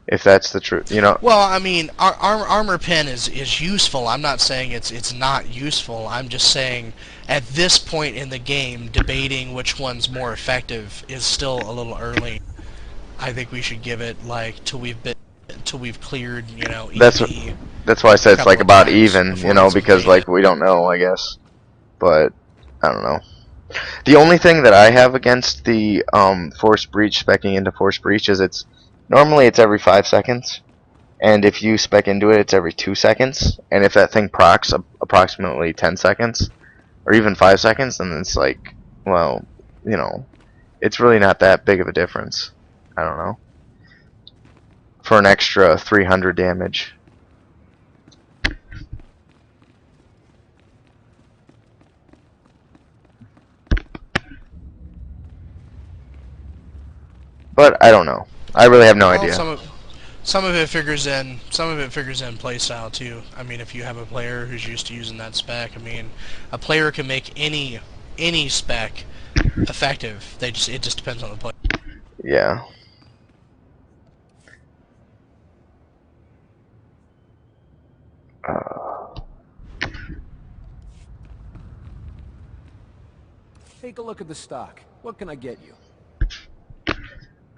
if that's the truth, you know. Well, I mean, armor pen is useful. I'm not saying it's not useful. I'm just saying at this point in the game, debating which one's more effective is still a little early. I think we should give it like till we've cleared, you know, That's EV that's why I a said it's couple like of about times even, before you we know, because debate like it. we don't know, I guess. But I don't know. The only thing that I have against the force breach specking into force breach is normally it's every 5 seconds, and if you spec into it, it's every 2 seconds. And if that thing procs approximately 10 seconds or even 5 seconds, then it's like, well, you know, it's really not that big of a difference. I don't know. For an extra 300 damage. But I don't know. I really have no Well, idea. some of it figures in playstyle too. I mean, if you have a player who's used to using that spec, I mean, a player can make any spec effective. It just depends on the player. Yeah. Take a look at the stock. What can I get you?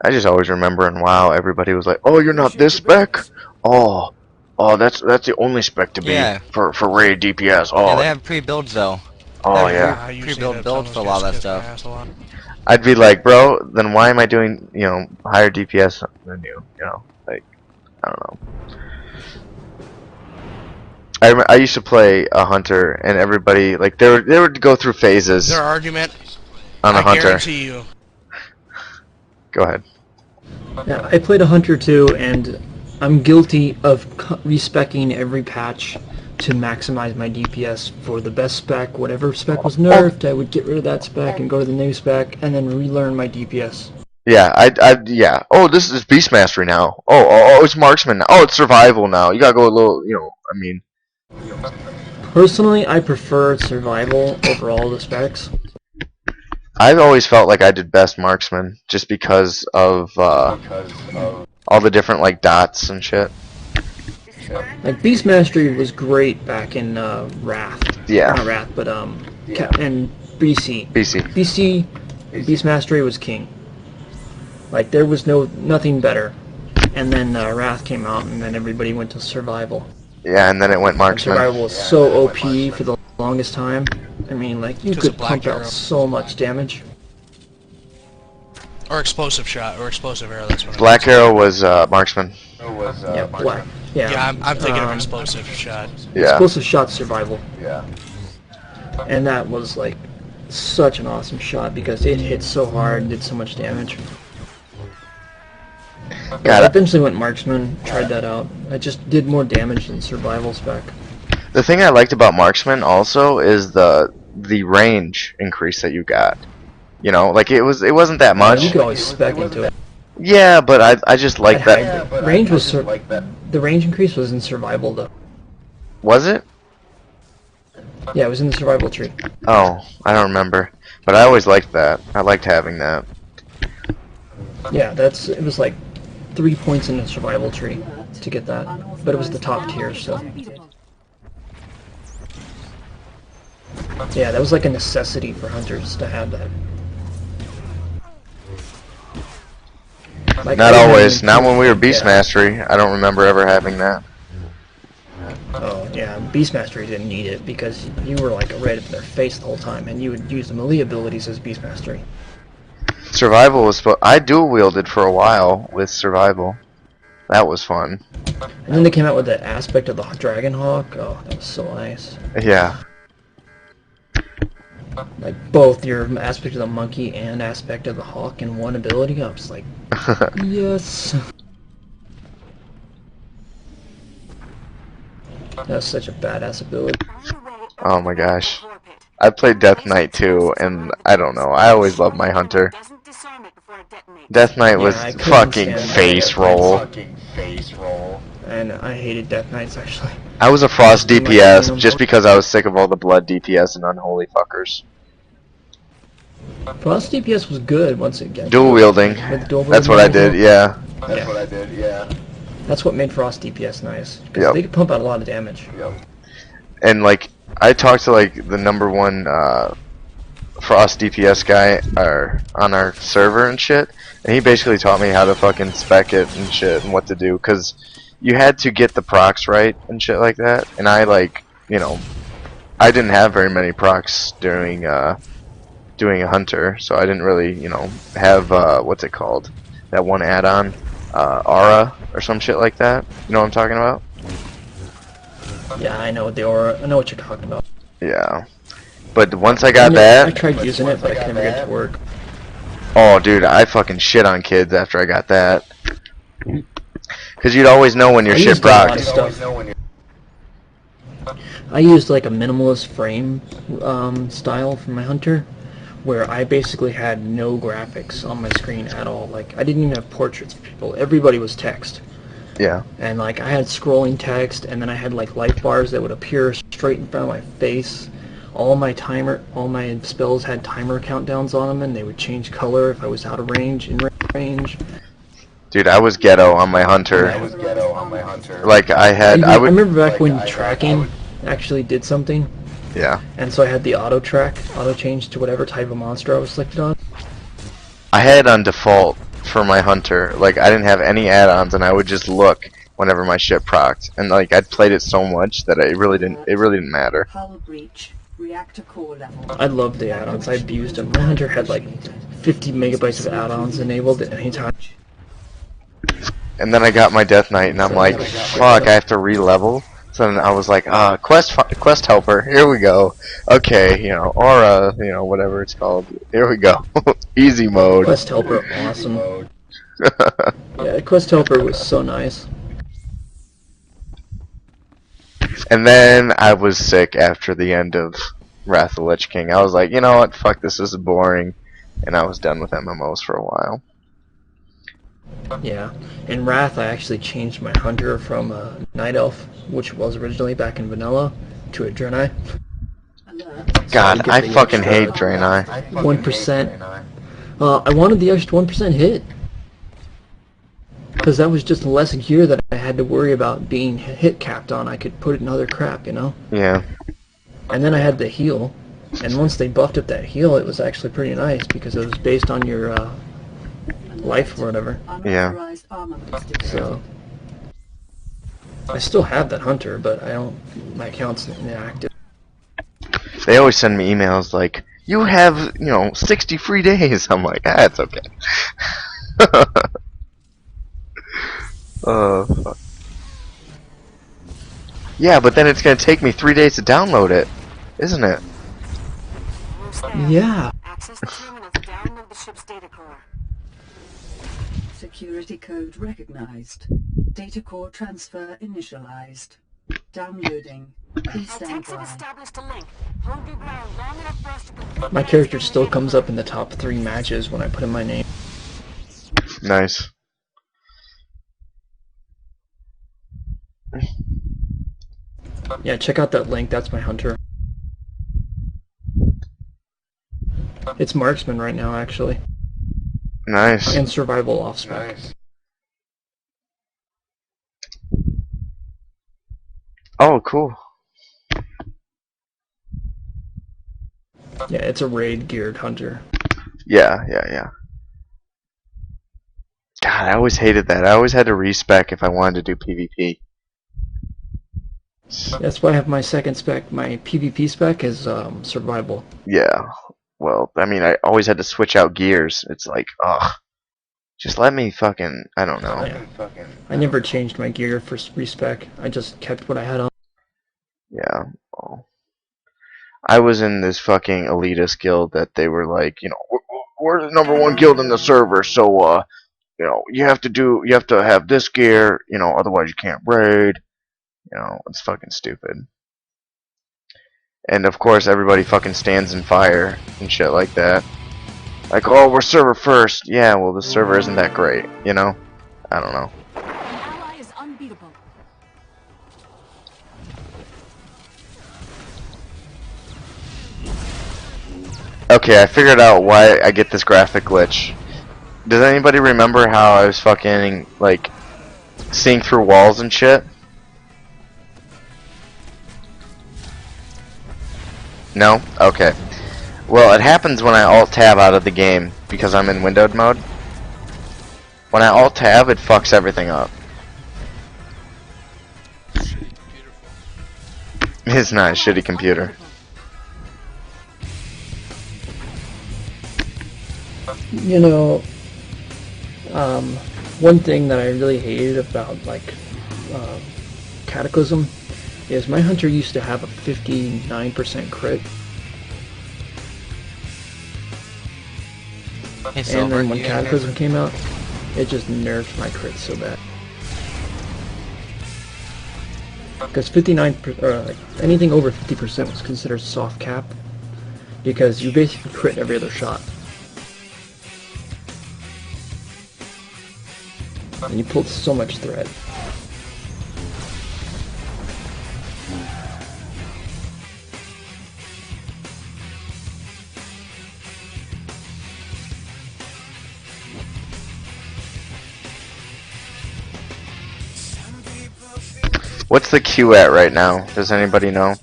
I just always remember in WoW, everybody was like, "Oh, you're not Appreciate this your spec? business. Oh, that's the only spec to be Yeah. for raid DPS. Yeah, Oh, they have pre-builds though. They oh have yeah." I usually end pre-built up telling builds those for a guys lot to of that kiss my stuff. ass a lot. I'd be like, "Bro, then why am I doing, higher DPS than you? You know, like I don't know." I used to play a hunter, and everybody like they would go through phases Their argument, on a I hunter. guarantee you. Go ahead. Yeah, I played a Hunter too, and I'm guilty of respecking every patch to maximize my DPS for the best spec. Whatever spec was nerfed, I would get rid of that spec and go to the new spec, and then relearn my DPS. Yeah, yeah. Oh, this is Beast Mastery now. Oh, it's Marksman now. Oh, it's Survival now. You gotta go a little, I mean, Personally, I prefer survival over all the specs. I've always felt like I did best Marksman just because of all the different like dots and shit. Like Beast Mastery was great back in Wrath, Yeah, or not Wrath, but and BC. BC. BC Beast Mastery was king. Like there was nothing better. And then Wrath came out, and then everybody went to survival. Yeah, and then it went And Marksman. survival was so OP for the longest time. I mean, like you Because of could Black pump out Arrow. so much damage. Or explosive shot, or explosive arrow. That's what. Black Arrow was Marksman. Yeah, black. Yeah. Yeah, I'm thinking of explosive shot. Yeah. Explosive shot survival, Yeah. and that was like such an awesome shot because it hit so hard and did so much damage. But I eventually went marksman, tried that out. I just did more damage than survival spec. The thing I liked about Marksman also is the range increase that you got. You know, like it wasn't that much. You could always spec into it. Yeah, but I just like that. Range was the range increase was in survival though. Was it? Yeah, it was in the survival tree. Oh, I don't remember. But I always liked that. I liked having that. Yeah, it was like 3 points in the survival tree to get that, but it was the top tier still. Yeah, that was like a necessity for hunters to have that. Like, Not always. Not when we were Beast Mastery. I don't remember ever having that. Oh, yeah, Beast Mastery didn't need it because you were like right up in their face the whole time, and you would use the melee abilities as Beast Mastery. Survival was I dual wielded for a while with Survival. That was fun. And then they came out with that aspect of the Dragon Hawk. Oh, that was so nice. Yeah. Like both your aspect of the monkey and aspect of the hawk in one ability. I was like, yes. That's such a badass ability. Oh my gosh. I played Death Knight too, and I don't know. I always loved my hunter. Death Knight was I couldn't fucking stand face roll. And I hated Death Knights actually. I was a Frost Didn't like DPS seeing them. just because I was sick of all the blood DPS and unholy fuckers. Frost DPS was good once again. Dual wielding. With dual That's what I wielding. did, yeah. Yeah. That's what made Frost DPS nice, because Yep. they could pump out a lot of damage. And like I talked to like the #1 Frost DPS guy on our server and shit, and he basically taught me how to fucking spec it and shit and what to do, because you had to get the procs right and shit like that, and I like, you know, I didn't have very many procs during doing a hunter, so I didn't really, you know, have what's it called, that one add-on, aura or some shit like that. You know what I'm talking about? Yeah, I know the aura. I know what you're talking about. Yeah. But once I got I that, tried using it, but I could never get it to work. oh dude, I fucking shit on kids after I got that. Cause you'd always know when your I shit used a lot of procs. stuff. I used like a minimalist frame style for my hunter, where I basically had no graphics on my screen at all. Like, I didn't even have portraits of people. Everybody was text. Yeah. And like, I had scrolling text, and then I had like life bars that would appear straight in front of my face. All my spells had timer countdowns on them, and they would change color if I was out of range, in range. Dude, I was ghetto on my hunter. Like I remember back when tracking actually did something. Yeah. And so I had the auto change to whatever type of monster I was selected on. I had on default for my hunter. Like I didn't have any add-ons, and I would just look whenever my shit procced, and like I'd played it so much that it really didn't matter. Hull breach. Reactor core level. I loved the add-ons. I abused them. My hunter had like 50 megabytes of add-ons enabled at any time. And then I got my Death Knight, and I'm like, fuck, I have to re-level. So then I was like, quest helper, here we go. Okay, you know, aura, you know, whatever it's called. Here we go. Easy mode. Quest helper, awesome. Yeah, quest helper was so nice. And then I was sick after the end of Wrath of the Lich King. I was like, you know what, fuck, this is boring. And I was done with MMOs for a while. Yeah. In Wrath, I actually changed my hunter from a Night Elf, which was originally back in vanilla, to a Jedi. God, So I get the fucking extra hate Draenei. 1%. I wanted the extra 1% hit. Because that was just less gear that I had to worry about being hit capped on. I could put it in other crap, you know? Yeah. And then I had the heal. And once they buffed up that heal, it was actually pretty nice because it was based on your life or whatever. Yeah. So I still have that hunter, but I don't. My account's inactive. They always send me emails like, you have, you know, 60 free days. I'm like, ah, it's okay. Fuck. Yeah, but then it's gonna take me 3 days to download it, isn't it? Yeah. Access the terminal to download the ship's data core. Security code recognized. Data core transfer initialized. Downloading. Please stand by. My character still comes up in the top 3 matches when I put in my name. Nice. Yeah, check out that link. That's my hunter. It's marksman right now, actually, Nice. and survival off spec. Oh, cool. Yeah, it's a raid geared hunter. Yeah. God, I always hated that. I always had to respec if I wanted to do PvP. That's why I have my second spec. My PvP spec is survival. Yeah. Well, I mean, I always had to switch out gears. It's like, ugh. Just let me fucking, I don't know. Yeah. I never changed my gear for respec. I just kept what I had on. Yeah. Well, I was in this fucking elitist guild that they were like, you know, we're the #1 guild in the server, so, you know, you have to have this gear, you know, otherwise you can't raid. You know, it's fucking stupid. And of course, everybody fucking stands in fire and shit like that. Like, oh, we're server first. Yeah, well, the server isn't that great, you know? I don't know. Ally is unbeatable. Okay, I figured out why I get this graphic glitch. Does anybody remember how I was fucking, like, Seeing through walls and shit? No? Okay. Well, it happens when I Alt-Tab out of the game, because I'm in windowed mode. When I Alt-Tab, it fucks everything up. It's not a shitty computer. You know, one thing that I really hated about, like, Cataclysm is my hunter used to have a 59% crit. Hey, And Silver, then when you Cataclysm came out, it just nerfed my crit so bad. Because 59, like, anything over 50% was considered soft cap, because you basically crit every other shot. And you pulled so much threat. What's the queue at right now? Does anybody know?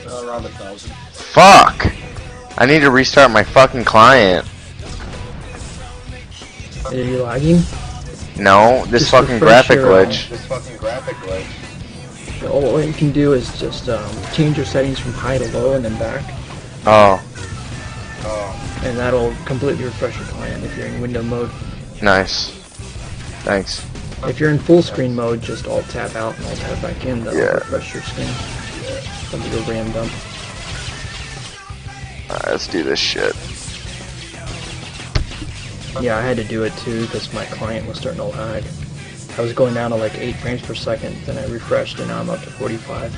Around 1,000. Fuck! I need to restart my fucking client. Are you lagging? No, this Just fucking refresh graphic your, glitch. This fucking graphic glitch. All you can do is just change your settings from high to low and then back, Oh, Oh, and that'll completely refresh your client if you're in window mode. nice. Thanks. If you're in full screen mode, just Alt-Tab out and Alt-Tab back in, that'll Yeah. refresh your screen. That'll go RAM dump. Alright, let's do this shit. Yeah, I had to do it too because my client was starting to lag. I was going down to like 8 frames per second, then I refreshed and now I'm up to 45.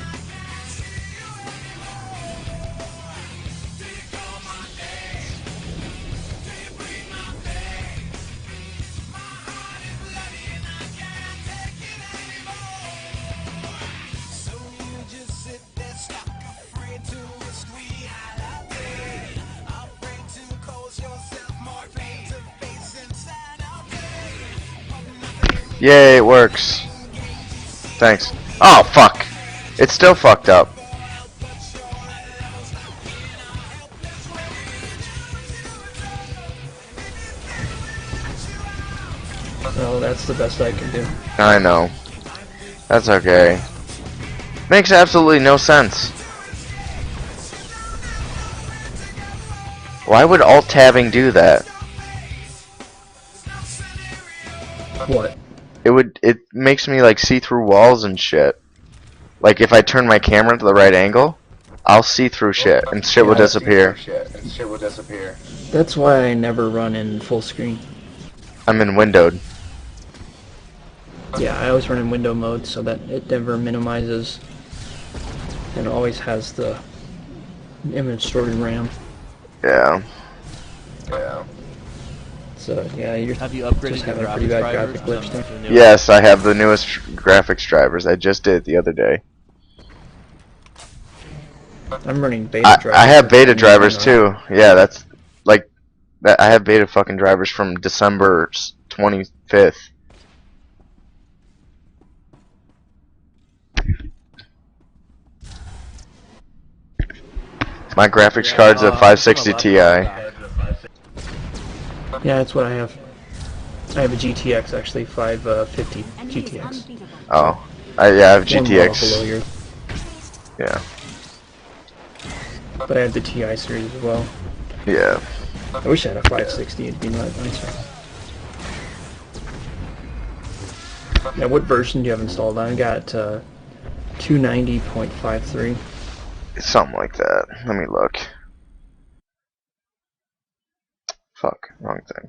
Yay, it works. Thanks. Oh, fuck. It's still fucked up. Oh, that's the best I can do. I know. That's okay. Makes absolutely no sense. Why would Alt-Tabbing do that? What? It makes me like see through walls and shit. Like if I turn my camera to the right angle, I'll see through shit and shit will Yeah. disappear. Shit will disappear. That's why I never run in full screen. I'm in windowed. Yeah, I always run in window mode so that it never minimizes and always has the image stored in RAM. Yeah. Yeah. So yeah, you're Have you upgraded just your having a pretty graphics bad drivers graphic glitch to there. the new- Yes, I have the newest graphics drivers. I just did it the other day. I'm running beta drivers. I have for beta 20 drivers now. too. Yeah, that's like that. I have beta fucking drivers from December 25th. My graphics card's a I'm 560 just on a Ti. laptop. Yeah, that's what I have. I have a GTX actually, 550 GTX. Oh, yeah, I have One model below GTX. yours, Yeah, but I have the TI series as well. yeah. I wish I had a 560. It'd be nicer. Yeah, what version do you have installed? I got 290.53. Something like that. Let me look. Fuck, wrong thing.